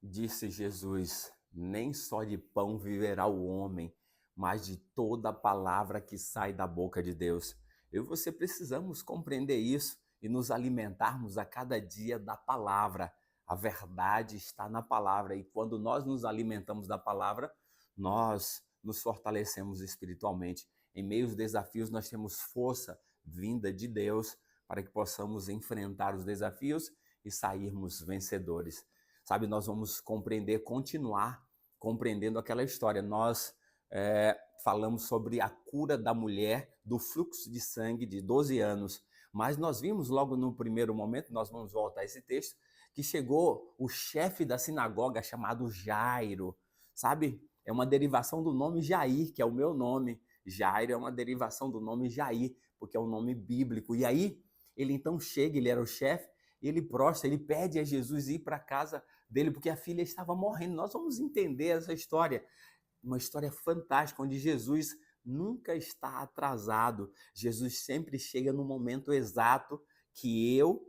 Disse Jesus: nem só de pão viverá o homem, mas de toda palavra que sai da boca de Deus. Eu e você precisamos compreender isso e nos alimentarmos a cada dia da palavra. A verdade está na palavra e quando nós nos alimentamos da palavra, nós nos fortalecemos espiritualmente. Em meio aos desafios, nós temos força vinda de Deus para que possamos enfrentar os desafios e sairmos vencedores. Sabe, nós vamos continuar compreendendo aquela história. Nós falamos sobre a cura da mulher do fluxo de sangue de 12 anos, mas nós vimos logo no primeiro momento, nós vamos voltar a esse texto, que chegou o chefe da sinagoga chamado Jairo, sabe? É uma derivação do nome Jair, que é o meu nome. Jairo é uma derivação do nome Jair, porque é um nome bíblico. E aí, ele então chega, ele era o chefe, ele prostra, ele pede a Jesus ir para casa dele, porque a filha estava morrendo. Nós vamos entender essa história, uma história fantástica, onde Jesus nunca está atrasado. Jesus sempre chega no momento exato que eu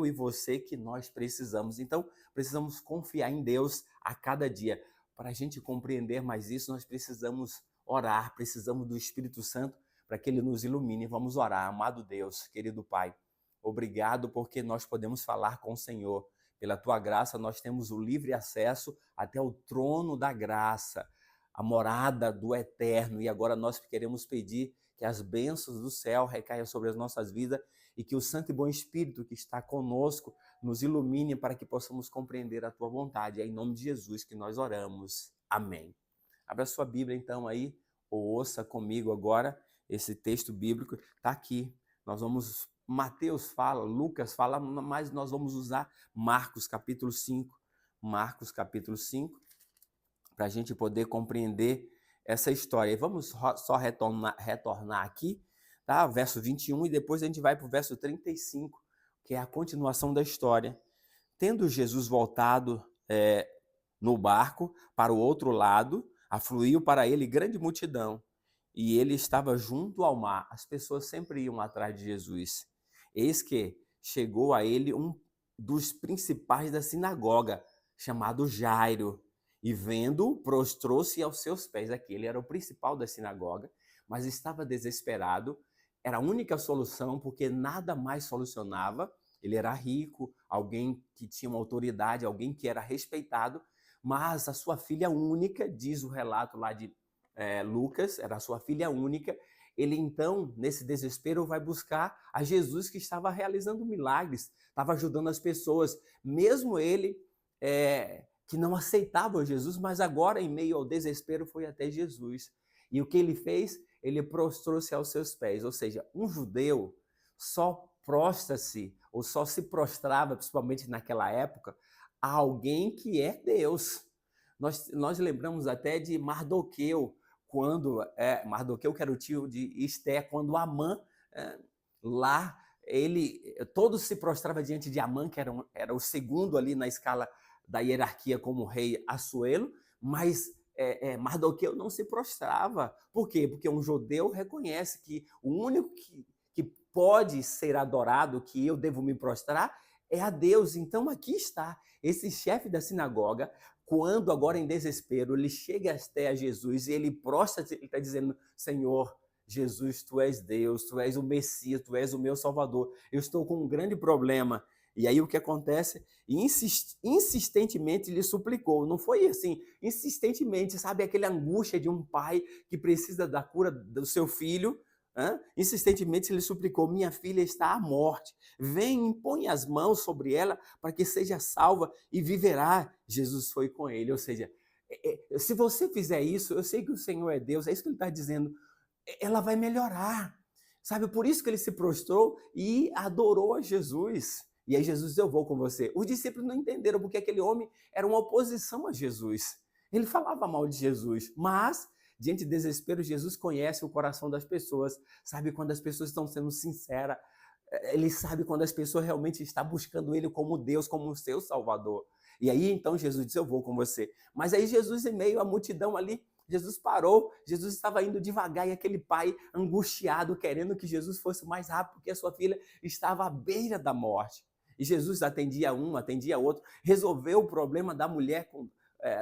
e você, que nós precisamos. Então, precisamos confiar em Deus a cada dia. Para a gente compreender mais isso, nós precisamos orar, precisamos do Espírito Santo para que ele nos ilumine. Vamos orar. Amado Deus, querido Pai, obrigado porque nós podemos falar com o Senhor. Pela tua graça, nós temos o livre acesso até o trono da graça, a morada do eterno. E agora nós queremos pedir que as bênçãos do céu recaiam sobre as nossas vidas e que o Santo e Bom Espírito que está conosco nos ilumine para que possamos compreender a tua vontade. É em nome de Jesus que nós oramos. Amém. Abra sua Bíblia então aí, ou ouça comigo agora esse texto bíblico. Está aqui. Nós vamos... Mateus fala, Lucas fala, mas nós vamos usar Marcos capítulo 5. Marcos capítulo 5, para a gente poder compreender essa história. E vamos só retornar aqui, tá? Verso 21, e depois a gente vai para o verso 35, que é a continuação da história. Tendo Jesus voltado no barco para o outro lado, afluiu para ele grande multidão, e ele estava junto ao mar. As pessoas sempre iam atrás de Jesus. Eis que chegou a ele um dos principais da sinagoga, chamado Jairo, e vendo-o, prostrou-se aos seus pés. Aqui, ele era o principal da sinagoga, mas estava desesperado. Era a única solução, porque nada mais solucionava. Ele era rico, alguém que tinha uma autoridade, alguém que era respeitado, mas a sua filha única, diz o relato lá de Lucas, era a sua filha única. Ele então, nesse desespero, vai buscar a Jesus, que estava realizando milagres, estava ajudando as pessoas, mesmo ele que não aceitava Jesus, mas agora, em meio ao desespero, foi até Jesus. E o que ele fez? Ele prostrou-se aos seus pés. Ou seja, um judeu só prostra-se, ou só se prostrava, principalmente naquela época, a alguém que é Deus. Nós lembramos até de Mardoqueu, quando Mardoqueu, que era o tio de Esté, quando Amã, lá, todos se prostravam diante de Amã, que era o segundo ali na escala da hierarquia como rei Assuero, mas Mardoqueu não se prostrava. Por quê? Porque um judeu reconhece que o único que pode ser adorado, que eu devo me prostrar, é a Deus. Então aqui está esse chefe da sinagoga, quando agora em desespero, ele chega até a Jesus e ele prostra-se, ele está dizendo: Senhor, Jesus, tu és Deus, tu és o Messias, tu és o meu Salvador, eu estou com um grande problema. E aí o que acontece? Insistentemente lhe suplicou, não foi assim, insistentemente, sabe, aquela angústia de um pai que precisa da cura do seu filho. Insistentemente lhe suplicou: minha filha está à morte, vem, impõe as mãos sobre ela para que seja salva e viverá. Jesus foi com ele, ou seja, se você fizer isso, eu sei que o Senhor é Deus, é isso que ele está dizendo, ela vai melhorar, sabe? Por isso que ele se prostrou e adorou a Jesus. E aí Jesus disse: eu vou com você. Os discípulos não entenderam, porque aquele homem era uma oposição a Jesus. Ele falava mal de Jesus, mas diante do desespero, Jesus conhece o coração das pessoas, sabe quando as pessoas estão sendo sinceras, ele sabe quando as pessoas realmente estão buscando ele como Deus, como o seu Salvador. E aí então Jesus disse: eu vou com você. Mas aí Jesus, em meio à multidão ali, Jesus parou, Jesus estava indo devagar, e aquele pai angustiado, querendo que Jesus fosse mais rápido, porque a sua filha estava à beira da morte. E Jesus atendia um, atendia outro, resolveu o problema da mulher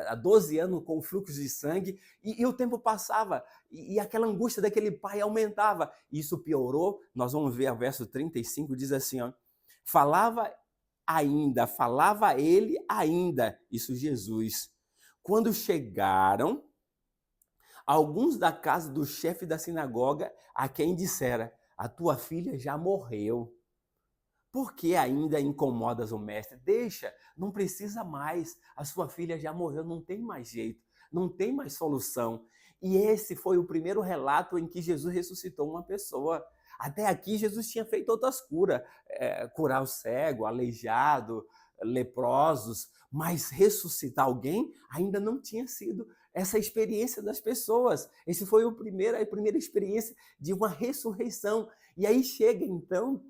há 12 anos com fluxo de sangue, e o tempo passava, e aquela angústia daquele pai aumentava. Isso piorou, nós vamos ver o verso 35, diz assim, ó, falava ele ainda, isso Jesus. Quando chegaram, alguns da casa do chefe da sinagoga, a quem dissera, a tua filha já morreu. Por que ainda incomodas o mestre? Deixa, não precisa mais. A sua filha já morreu, não tem mais jeito, não tem mais solução. E esse foi o primeiro relato em que Jesus ressuscitou uma pessoa. Até aqui, Jesus tinha feito outras curas, curar o cego, aleijado, leprosos, mas ressuscitar alguém ainda não tinha sido essa experiência das pessoas. Esse foi a primeira experiência de uma ressurreição. E aí chega, então,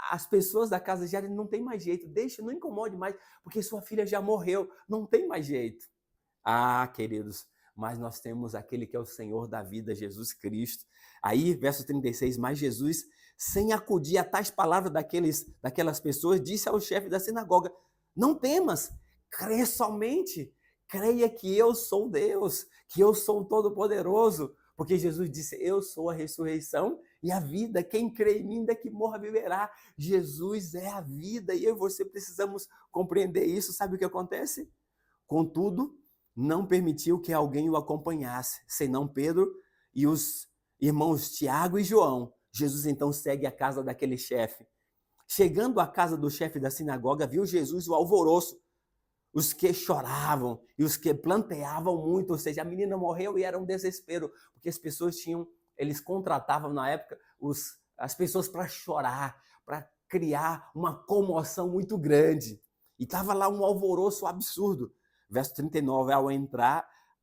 as pessoas da casa de Jairo, não tem mais jeito, deixa, não incomode mais, porque sua filha já morreu, não tem mais jeito. Ah, queridos, mas nós temos aquele que é o Senhor da vida, Jesus Cristo. Aí, verso 36, mas Jesus, sem acudir a tais palavras daquelas pessoas, disse ao chefe da sinagoga, não temas, crê somente, creia que eu sou Deus, que eu sou o Todo-Poderoso, porque Jesus disse, eu sou a ressurreição e a vida, quem crê em mim, ainda que morra, viverá. Jesus é a vida e eu e você precisamos compreender isso. Sabe o que acontece? Contudo, não permitiu que alguém o acompanhasse, senão Pedro e os irmãos Tiago e João. Jesus então segue a casa daquele chefe. Chegando à casa do chefe da sinagoga, viu Jesus o alvoroço, os que choravam e os que planteavam muito, ou seja, a menina morreu e era um desespero, porque as pessoas eles contratavam na época as pessoas para chorar, para criar uma comoção muito grande. E estava lá um alvoroço absurdo. Verso 39,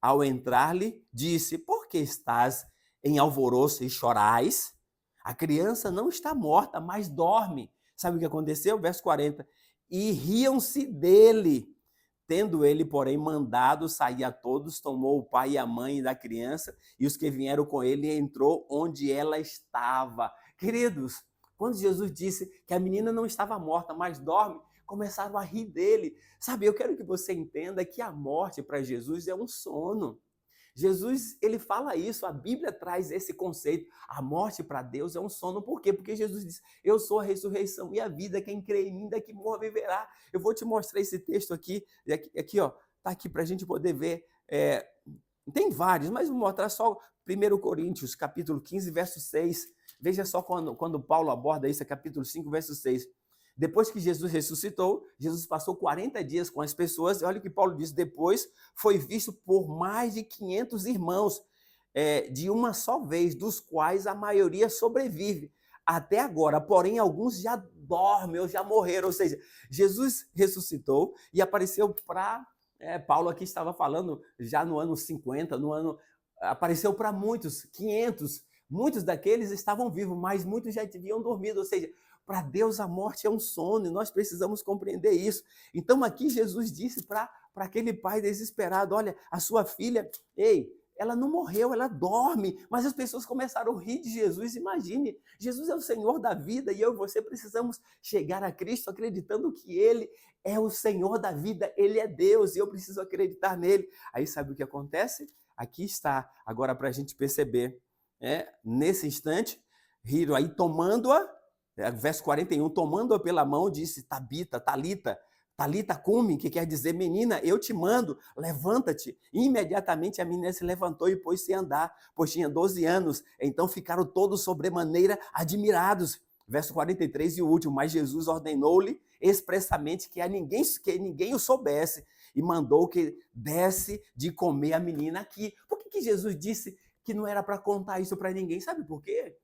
ao entrar-lhe, disse, por que estás em alvoroço e chorais? A criança não está morta, mas dorme. Sabe o que aconteceu? Verso 40, e riam-se dele. Tendo ele, porém, mandado sair a todos, tomou o pai e a mãe da criança e os que vieram com ele e entrou onde ela estava. Queridos, quando Jesus disse que a menina não estava morta, mas dorme, começaram a rir dele. Sabe, eu quero que você entenda que a morte para Jesus é um sono. Jesus, ele fala isso, a Bíblia traz esse conceito. A morte para Deus é um sono. Por quê? Porque Jesus diz, eu sou a ressurreição e a vida, quem crê em mim, daqui morra, viverá. Eu vou te mostrar esse texto aqui, ó, tá aqui para a gente poder ver. Tem vários, mas vou mostrar só 1 Coríntios, capítulo 15, verso 6. Veja só quando Paulo aborda isso, capítulo 5, verso 6. Depois que Jesus ressuscitou, Jesus passou 40 dias com as pessoas, e olha o que Paulo diz, depois foi visto por mais de 500 irmãos, de uma só vez, dos quais a maioria sobrevive até agora, porém alguns já dormem ou já morreram, ou seja, Jesus ressuscitou e apareceu para, Paulo aqui estava falando já no ano 50, apareceu para muitos, 500, muitos daqueles estavam vivos, mas muitos já haviam dormido, ou seja, para Deus a morte é um sono e nós precisamos compreender isso. Então aqui Jesus disse para aquele pai desesperado, olha, a sua filha, ela não morreu, ela dorme. Mas as pessoas começaram a rir de Jesus. Imagine, Jesus é o Senhor da vida e eu e você precisamos chegar a Cristo acreditando que Ele é o Senhor da vida, Ele é Deus e eu preciso acreditar nele. Aí sabe o que acontece? Aqui está, agora para a gente perceber. Nesse instante, riram aí tomando-a, verso 41, tomando-a pela mão, disse, Tabita, Talita cumi, que quer dizer, menina, eu te mando, levanta-te. Imediatamente a menina se levantou e pôs-se a andar, pois tinha 12 anos. Então ficaram todos sobremaneira admirados. Verso 43 e o último, mas Jesus ordenou-lhe expressamente que ninguém o soubesse e mandou que desse de comer a menina aqui. Por que Jesus disse que não era para contar isso para ninguém? Sabe por quê?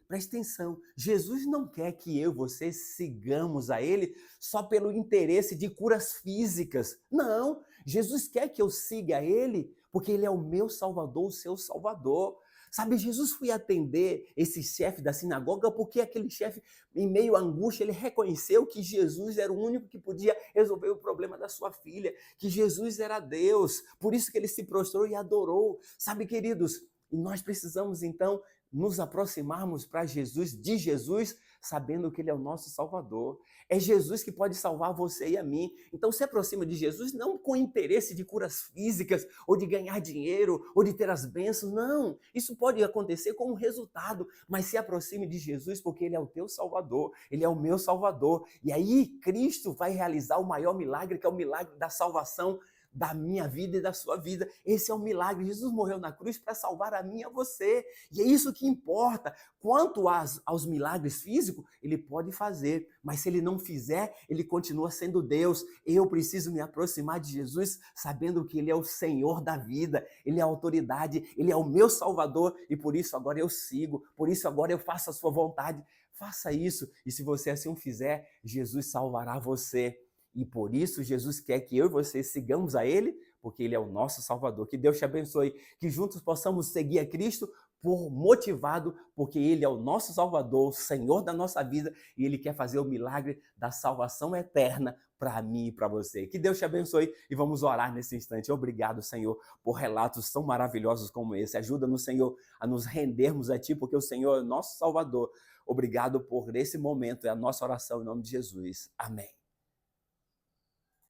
Preste atenção, Jesus não quer que eu e você sigamos a Ele só pelo interesse de curas físicas. Não, Jesus quer que eu siga a Ele porque Ele é o meu Salvador, o seu Salvador. Sabe, Jesus foi atender esse chefe da sinagoga porque aquele chefe, em meio à angústia, ele reconheceu que Jesus era o único que podia resolver o problema da sua filha, que Jesus era Deus, por isso que ele se prostrou e adorou. Sabe, queridos, e nós precisamos então nos aproximarmos para Jesus, de Jesus, sabendo que Ele é o nosso Salvador. É Jesus que pode salvar você e a mim. Então se aproxima de Jesus não com interesse de curas físicas, ou de ganhar dinheiro, ou de ter as bênçãos, não. Isso pode acontecer como resultado, mas se aproxime de Jesus porque Ele é o teu Salvador, Ele é o meu Salvador. E aí Cristo vai realizar o maior milagre, que é o milagre da salvação da minha vida e da sua vida. Esse é o milagre. Jesus morreu na cruz para salvar a mim e a você. E é isso que importa. Quanto aos milagres físicos, ele pode fazer, mas se ele não fizer, ele continua sendo Deus. Eu preciso me aproximar de Jesus sabendo que ele é o Senhor da vida, ele é a autoridade, ele é o meu Salvador e por isso agora eu sigo, por isso agora eu faço a sua vontade. Faça isso e se você assim o fizer, Jesus salvará você. E por isso Jesus quer que eu e você sigamos a Ele, porque Ele é o nosso Salvador. Que Deus te abençoe, que juntos possamos seguir a Cristo motivado, porque Ele é o nosso Salvador, o Senhor da nossa vida, e Ele quer fazer o milagre da salvação eterna para mim e para você. Que Deus te abençoe e vamos orar nesse instante. Obrigado, Senhor, por relatos tão maravilhosos como esse. Ajuda-nos, Senhor, a nos rendermos a Ti, porque o Senhor é o nosso Salvador. Obrigado por esse momento, é a nossa oração em nome de Jesus. Amém.